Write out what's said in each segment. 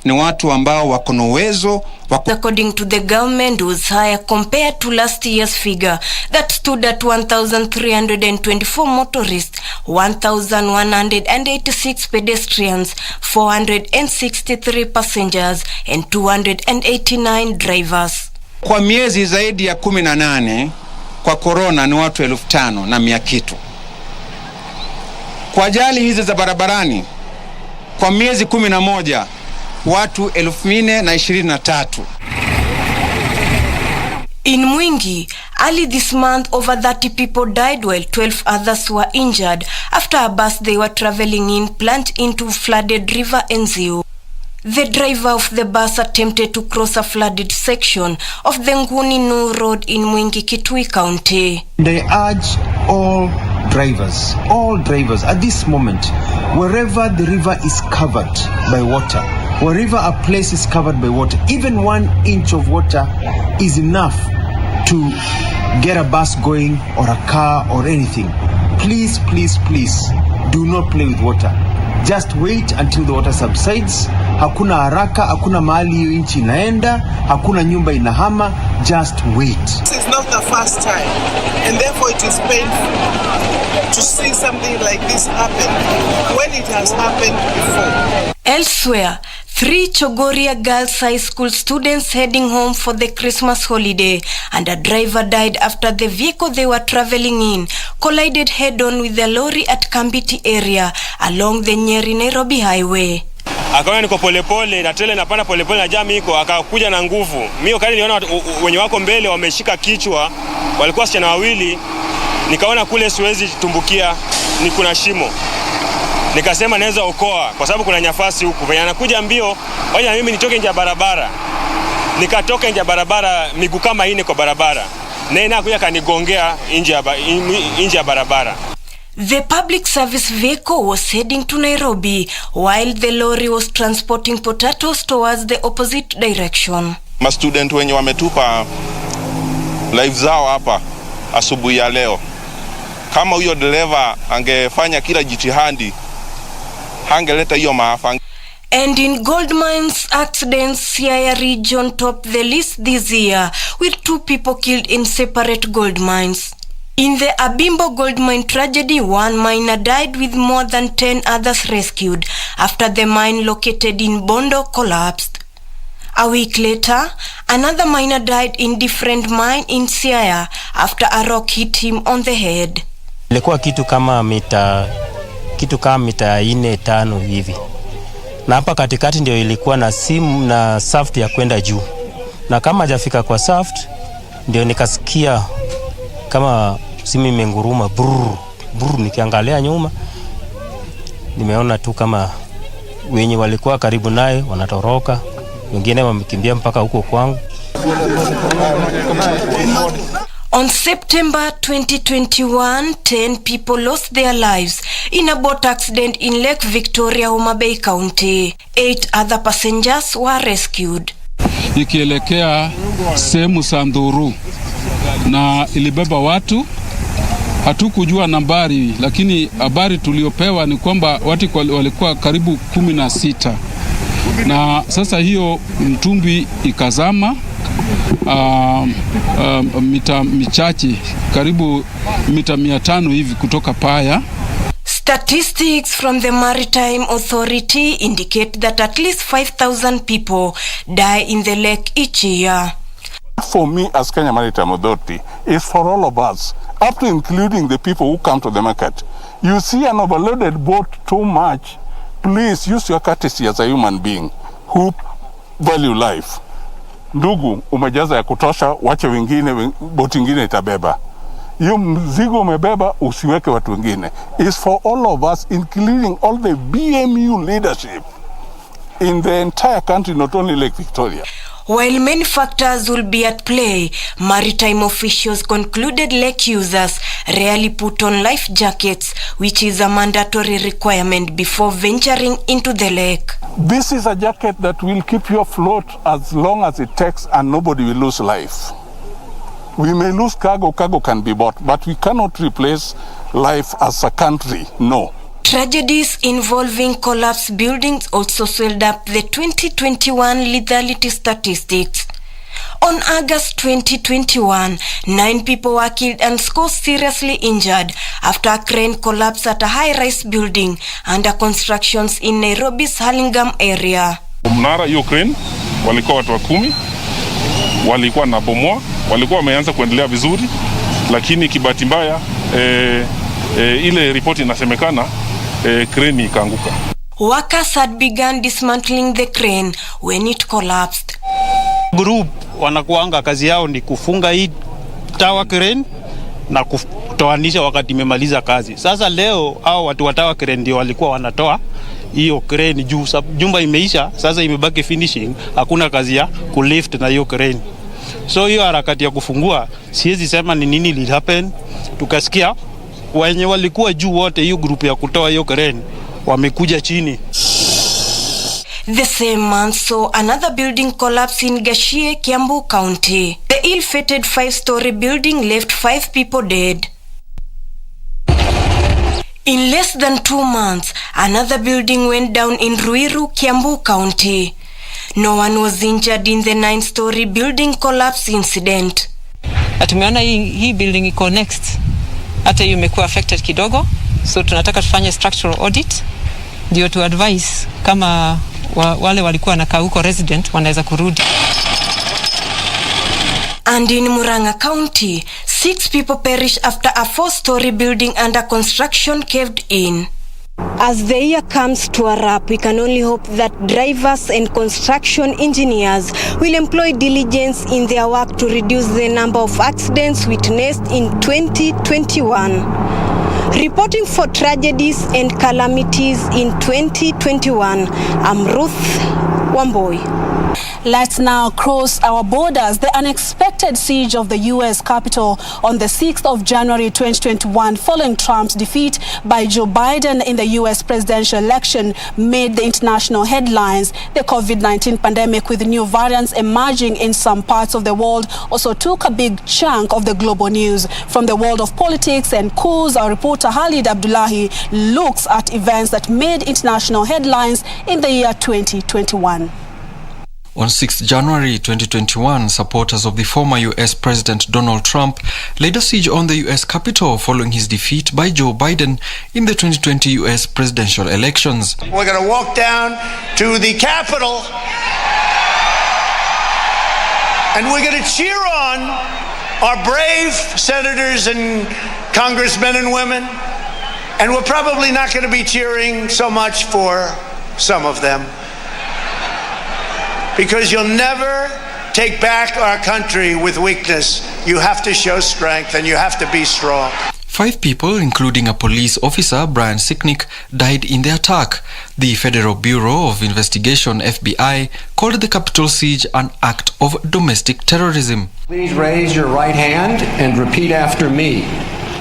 ni watu ambao wako na uwezo. According to the government, was higher compared to last year's figure that stood at 1,324 motorists, 1,186 pedestrians, 463 passengers and 289 drivers. Kwa miezi zaidi ya 18 kwa corona ni watu 5,000 na 100 kitu. Kwa ajali hizi za barabarani kwa miezi 11 watu 4,423. In Mwingi, early this month, over 30 people died while 12 others were injured after a bus they were traveling in plunged into flooded river Enzio. The driver of the bus attempted to cross a flooded section of the Nguni Road in Mwingi, Kitui County. They urge all drivers at this moment, wherever the river is covered by water, wherever a place is covered by water, even 1 inch of water is enough to get a bus going or a car or anything. Please, please, please, do not play with water. Just wait until the water subsides. Hakuna haraka, hakuna mahali hiyo inchi inaenda, hakuna nyumba inahama, just wait. This is not the first time, and therefore it is painful to see something like this happen when it has happened before. Elsewhere, 3 Chogoria Girls High School students heading home for the Christmas holiday and a driver died after the vehicle they were traveling in collided head-on with the lorry at Kambiti area along the Nyeri-Nairobi highway. Akaona niko polepole na trailer inapanda polepole na jam iko, akakuja na nguvu. Mimi wakati niliona wenye wako mbele wameshika kichwa, walikuwa wasichana wawili, nikaona kule siwezi tumbukia, ni kuna shimo. Nikasema naweza okoa kwa sababu kuna nafasi huku. Venye anakuja mbio, wacha mimi nitoke nje ya barabara. Nikatoka nje ya barabara, miguu kama 4 kwa barabara. Na inakuja kanigongea nje ya barabara. The public service vehicle was heading to Nairobi while the lorry was transporting potatoes towards the opposite direction. Ma student wenye wametupa live zao hapa asubuhi ya leo. Kama huyo dereva angefanya kila jitihadi, hangeleta hiyo maafa. And in gold mines accidents, Siaya region topped the list this year with 2 people killed in separate gold mines. In the Abimbo gold mine tragedy, 1 miner died with more than 10 others rescued after the mine located in Bondo collapsed. A week later, another miner died in different mine in Siaya after a rock hit him on the head. Ilikuwa kitu kama mita 4-5 hivi. Na hapa katikati ndio ilikuwa na simu na shaft ya kwenda juu. Na kama hajafika kwa shaft, ndio nikasikia kama simu imenguruma brrr, nikiangalia nyuma nimeona tu kama wenye walikuwa karibu naye wanatoroka, wengine wamekimbia mpaka huko kwangu. On September 2021, 10 people lost their lives in a boat accident in Lake Victoria, Homa Bay County. 8 other passengers were rescued. Ikielekea sehemu Sanduru na ilibeba watu, hatukujua nambari, lakini habari tuliopewa ni kwamba watu walikuwa karibu 16. Na sasa hiyo mtumbi ikazama mita michache, karibu mita 500 hivi kutoka paya. Statistics from the Maritime Authority indicate that at least 5,000 people die in the lake each year. For me as Kenya Maritime Authority, is for all of us, up to including the people who come to the market. You see an overloaded boat too much, please use your courtesy as a human being who value life. Ndugu, umejaza ya kutosha, wache wengine, boti ingine itabeba. Hiyo mzigo umebeba, usiweke watu wengine. It's for all of us, including all the BMU leadership in the entire country, not only Lake Victoria. While many factors will be at play, maritime officials concluded lake users rarely put on life jackets, which is a mandatory requirement before venturing into the lake. This is a jacket that will keep you afloat as long as it takes, and nobody will lose life. We may lose cargo can be bought, but we cannot replace life as a country, no. Tragedies involving collapsed buildings also swelled up the 2021 lethality statistics. On August 2021, 9 people were killed and scores seriously injured after a crane collapsed at a high-rise building under constructions in Nairobi's Hurlingham area. Mnara hiyo crane walikuwa watu 10, walikuwa na bomoa, walikuwa wameanza kuendelea vizuri, lakini kibahati mbaya ile ripoti inasemekana crane ikaanguka. Workers had begun dismantling the crane when it collapsed. Group wanakuanga kazi yao ni kufunga hii tower crane na kutoanisha wakati imemaliza kazi. Sasa leo hao watu wa tower crane ndio walikuwa wanatoa hiyo crane juu, jumba imeisha, sasa imebaki finishing, hakuna kazi ya kulift na hiyo crane. So hiyo harakati ya kufungua siwezi sema ni nini li happen. Tukasikia wenye walikuwa juu wote hiyo group ya kutoa hiyo crane wamekuja chini. The same month saw another building collapse in Gashie, Kiambu County. The ill-fated 5-story building left 5 people dead. In less than 2 months, another building went down in Ruiru, Kiambu County. No one was injured in the 9-story building collapse incident. Tumeona hii building iko next. Hata hiyo imekuwa affected kidogo. So tunataka tufanye structural audit ndio tu advise kama wale walikuwa nakaa huko resident wanaweza kurudi. And in Murang'a County, 6 people perished after a 4-story building under construction caved in. As the year comes to a wrap, we can only hope that drivers and construction engineers will employ diligence in their work to reduce the number of accidents witnessed in 2021. Reporting for tragedies and calamities in 2021, I'm Ruth Wamboi. Let's now cross our borders. The unexpected siege of the U.S. Capitol on the 6th of January 2021 following Trump's defeat by Joe Biden in the U.S. presidential election made the international headlines. The COVID-19 pandemic with new variants emerging in some parts of the world also took a big chunk of the global news. From the world of politics and coups, our reporter Khalid Abdullahi looks at events that made international headlines in the year 2021. On 6 January 2021, supporters of the former U.S. President Donald Trump laid a siege on the U.S. Capitol following his defeat by Joe Biden in the 2020 U.S. presidential elections. We're going to walk down to the Capitol and we're going to cheer on our brave senators and congressmen and women. And we're probably not going to be cheering so much for some of them. Because you'll never take back our country with weakness. You have to show strength and you have to be strong. 5 people, including a police officer, Brian Sicknick, died in the attack. The Federal Bureau of Investigation, FBI, called the Capitol siege an act of domestic terrorism. Please raise your right hand and repeat after me.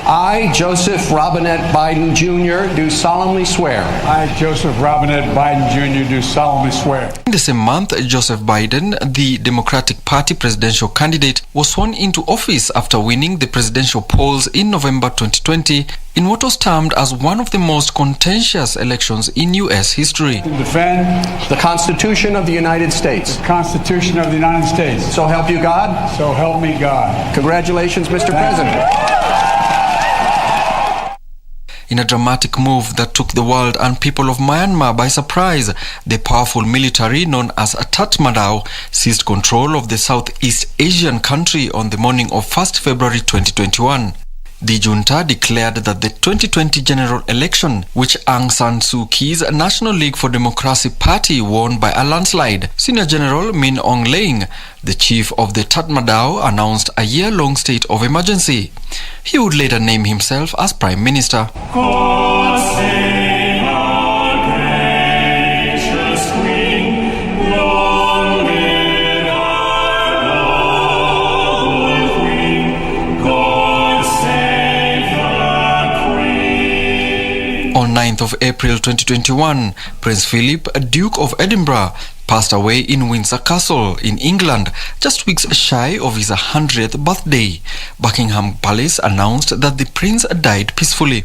I, Joseph Robinette Biden Jr., do solemnly swear. I, Joseph Robinette Biden Jr., do solemnly swear. In the same month, Joseph Biden, the Democratic Party presidential candidate, was sworn into office after winning the presidential polls in November 2020 in what was termed as one of the most contentious elections in U.S. history. To defend the Constitution of the United States. The Constitution of the United States. So help you God. So help me God. Congratulations, Mr. President. In a dramatic move that took the world and people of Myanmar by surprise, the powerful military known as Tatmadaw seized control of the Southeast Asian country on the morning of 1st February 2021. The junta declared that the 2020 general election, which Aung San Suu Kyi's National League for Democracy party won by a landslide, Senior General Min Aung Hlaing, the chief of the Tatmadaw, announced a year-long state of emergency. He would later name himself as Prime Minister. On 9th of April 2021, Prince Philip, Duke of Edinburgh, passed away in Windsor Castle in England, just weeks shy of his 100th birthday. Buckingham Palace announced that the prince died peacefully.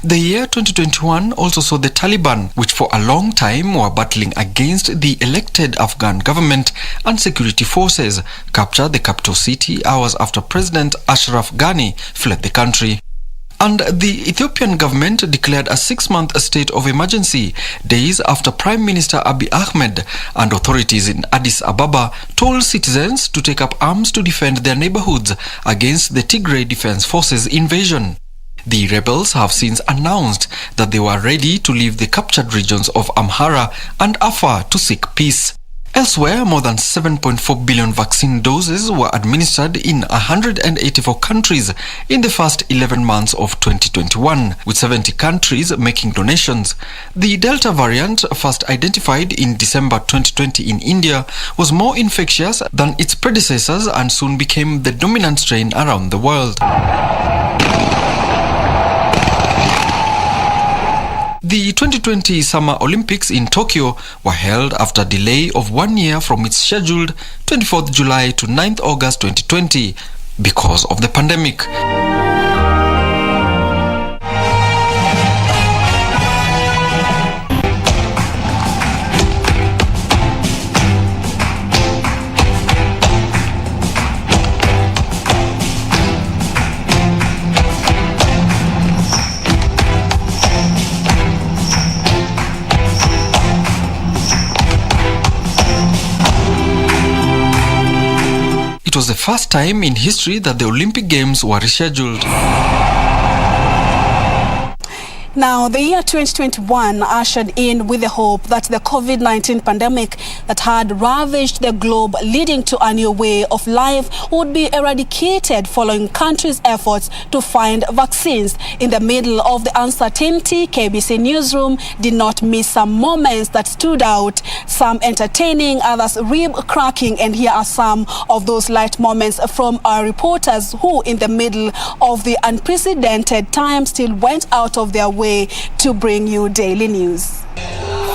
The year 2021 also saw the Taliban, which for a long time were battling against the elected Afghan government and security forces, capture the capital city hours after President Ashraf Ghani fled the country. And the Ethiopian government declared a 6-month state of emergency days after Prime Minister Abiy Ahmed and authorities in Addis Ababa told citizens to take up arms to defend their neighborhoods against the Tigray Defense Forces invasion. The rebels have since announced that they were ready to leave the captured regions of Amhara and Afar to seek peace. Elsewhere, more than 7.4 billion vaccine doses were administered in 184 countries in the first 11 months of 2021, with 70 countries making donations. The Delta variant, first identified in December 2020 in India, was more infectious than its predecessors and soon became the dominant strain around the world. The 2020 Summer Olympics in Tokyo were held after a delay of 1 year from its scheduled 24th July to 9th August 2020 because of the pandemic. It was the first time in history that the Olympic Games were rescheduled. Now, the year 2021 ushered in with the hope that the COVID-19 pandemic that had ravaged the globe, leading to a new way of life, would be eradicated following countries' efforts to find vaccines. In the middle of the uncertainty, KBC Newsroom did not miss some moments that stood out, some entertaining, others rib-cracking, and here are some of those light moments from our reporters who, in the middle of the unprecedented time, still went out of their way to bring you daily news.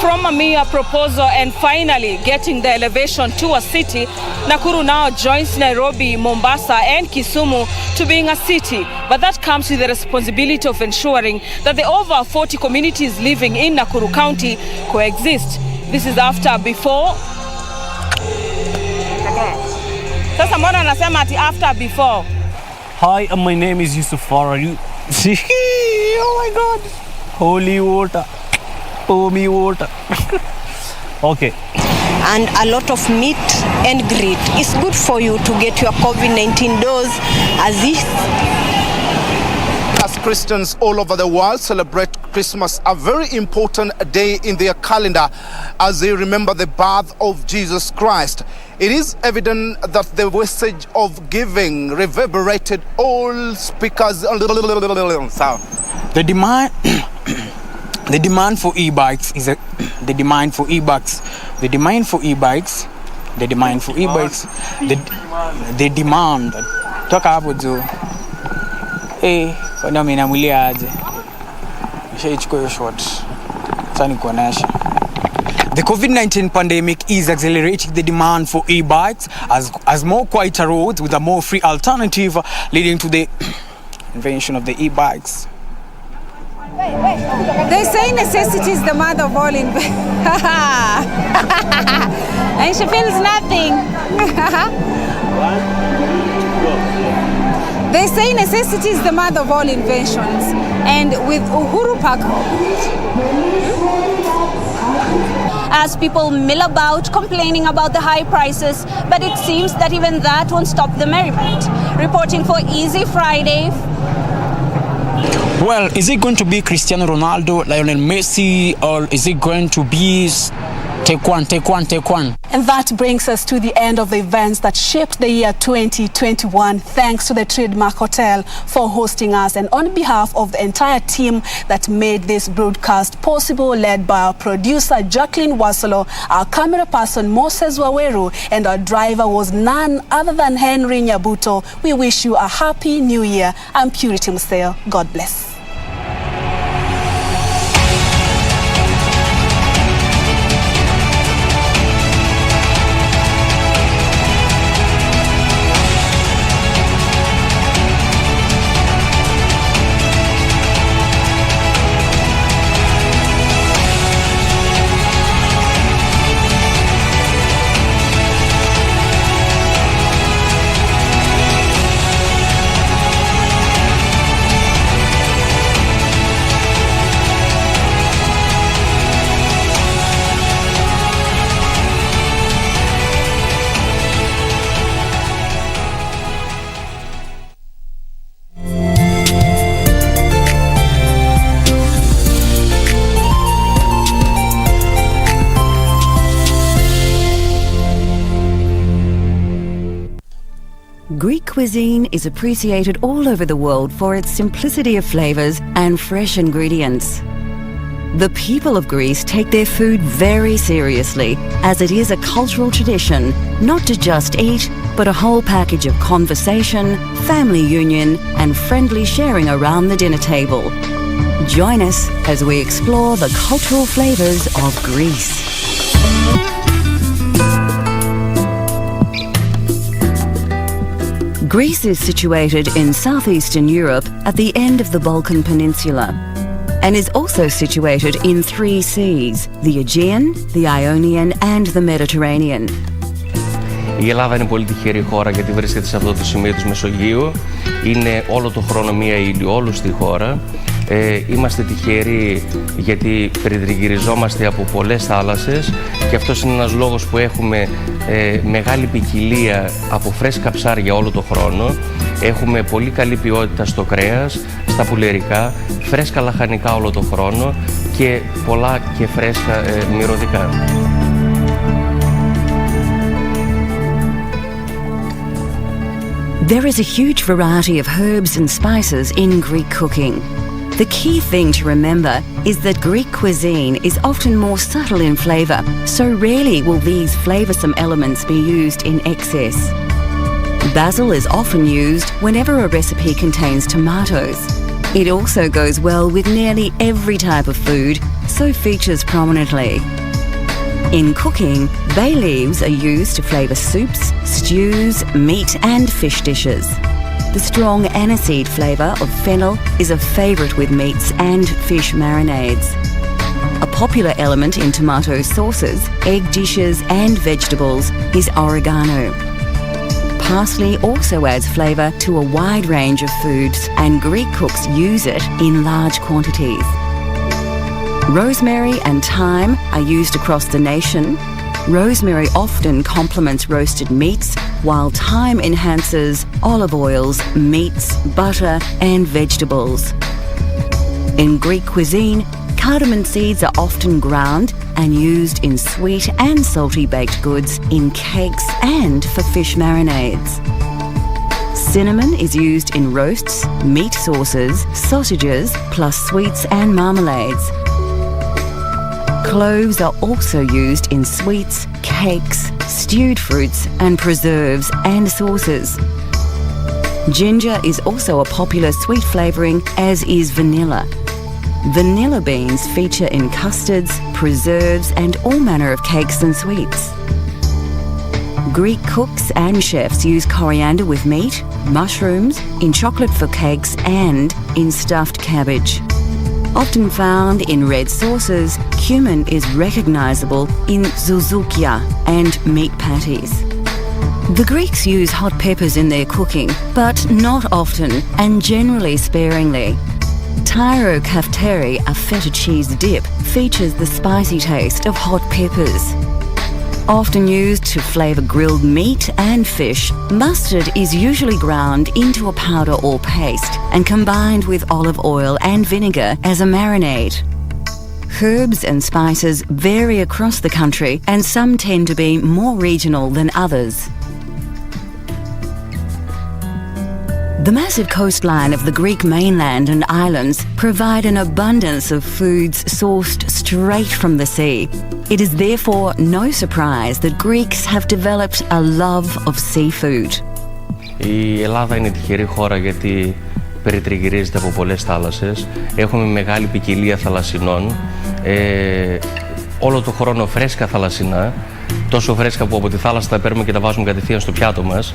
From a mere proposal and finally getting the elevation to a city, Nakuru now joins Nairobi, Mombasa and Kisumu to being a city. But that comes with the responsibility of ensuring that the over 40 communities living in Nakuru County coexist. This is after before. Sasa mbona anasema ati after before? Hi, my name is Yusuf Farah. Oh my God. Holy water. Oh me water. Okay. And a lot of meat and grit. It's good for you to get your COVID-19 dose as if. As Christians all over the world celebrate Christmas, a very important day in their calendar as they remember the birth of Jesus Christ. It is evident that the message of giving reverberated all speakers. The demand for e-bikes is the demand for e-bikes. The demand for e-bikes. The demand for e-bikes. The demand. Toka hapo tu. Kwa nini namulia aje? Nishaichukua hiyo shot. Sasa nikuonesha. The COVID-19 pandemic is accelerating the demand for e-bikes as more quieter roads with a more free alternative, leading to the invention of the e-bikes. They say necessity is the mother of all inventions. And she feels nothing. They say necessity is the mother of all inventions. And with Uhuru Park, as people mill about complaining about the high prices, but it seems that even that won't stop the merriment. Reporting for Easy Friday. Well, is it going to be Cristiano Ronaldo, Lionel Messi, or is it going to be take one? And that brings us to the end of the events that shaped the year 2021. Thanks to the Trademark Hotel for hosting us, and on behalf of the entire team that made this broadcast possible, led by our producer Jacqueline Wasolo, our camera person Moses Waweru, and our driver was none other than Henry Nyabuto. We wish you a happy new year. I'm Purity Museo. God bless. Greek cuisine is appreciated all over the world for its simplicity of flavors and fresh ingredients. The people of Greece take their food very seriously, as it is a cultural tradition not to just eat, but a whole package of conversation, family union, and friendly sharing around the dinner table. Join us as we explore the cultural flavors of Greece. Greece is situated in southeastern Europe at the end of the Balkan Peninsula, and is also situated in 3 seas, the Aegean, the Ionian and the Mediterranean. Η Ελλάδα είναι πολύ τυχερή χώρα γιατί βρίσκεται σε αυτό το σημείο της Μεσογείου. Είναι όλο το χρόνο μία ηλιόλουστη χώρα. Είμαστε τυχεροί γιατί περιτριγυριζόμαστε από πολλές θάλασσες και αυτός είναι ένας λόγος που έχουμε μεγάλη ποικιλία από φρέσκα ψάρια όλο το χρόνο. Έχουμε πολύ καλή ποιότητα στο κρέας, στα πουλερικά, φρέσκα λαχανικά όλο το χρόνο και πολλά και φρέσκα μυρωδικά. There is a huge variety of herbs and spices in Greek cooking. The key thing to remember is that Greek cuisine is often more subtle in flavour, so rarely will these flavoursome elements be used in excess. Basil is often used whenever a recipe contains tomatoes. It also goes well with nearly every type of food, so features prominently. In cooking, bay leaves are used to flavour soups, stews, meat and fish dishes. The strong aniseed flavour of fennel is a favourite with meats and fish marinades. A popular element in tomato sauces, egg dishes and vegetables is oregano. Parsley also adds flavour to a wide range of foods, and Greek cooks use it in large quantities. Rosemary and thyme are used across the nation. Rosemary often complements roasted meats, while thyme enhances olive oils, meats, butter and vegetables. In Greek cuisine, cardamom seeds are often ground and used in sweet and salty baked goods, in cakes and for fish marinades. Cinnamon is used in roasts, meat sauces, sausages, plus sweets and marmalades. Cloves are also used in sweets, cakes, stewed fruits and preserves and sauces. Ginger is also a popular sweet flavouring, as is vanilla. Vanilla beans feature in custards, preserves and all manner of cakes and sweets. Greek cooks and chefs use coriander with meat, mushrooms, in chocolate for cakes and in stuffed cabbage. Often found in red sauces, cumin is recognisable in zouzoukia and meat patties. The Greeks use hot peppers in their cooking, but not often and generally sparingly. Tyro kafteri, a feta cheese dip, features the spicy taste of hot peppers. Often used to flavour grilled meat and fish, mustard is usually ground into a powder or paste and combined with olive oil and vinegar as a marinade. Herbs and spices vary across the country, and some tend to be more regional than others. The massive coastline of the Greek mainland and islands provide an abundance of foods sourced straight from the sea. It is therefore no surprise that Greeks have developed a love of seafood. Η Ελλάδα είναι τυχερή χώρα γιατί περιτριγυρίζεται από πολλές θάλασσες. Έχουμε μεγάλη ποικιλία θαλασσινών. Όλο το χρόνο φρέσκα θαλασσινά. Τόσο φρέσκα που από τη θάλασσα τα παίρνουμε και τα βάζουμε κατευθείαν στο πιάτο μας.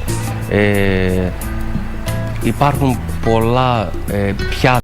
Υπάρχουν πολλά πιάτα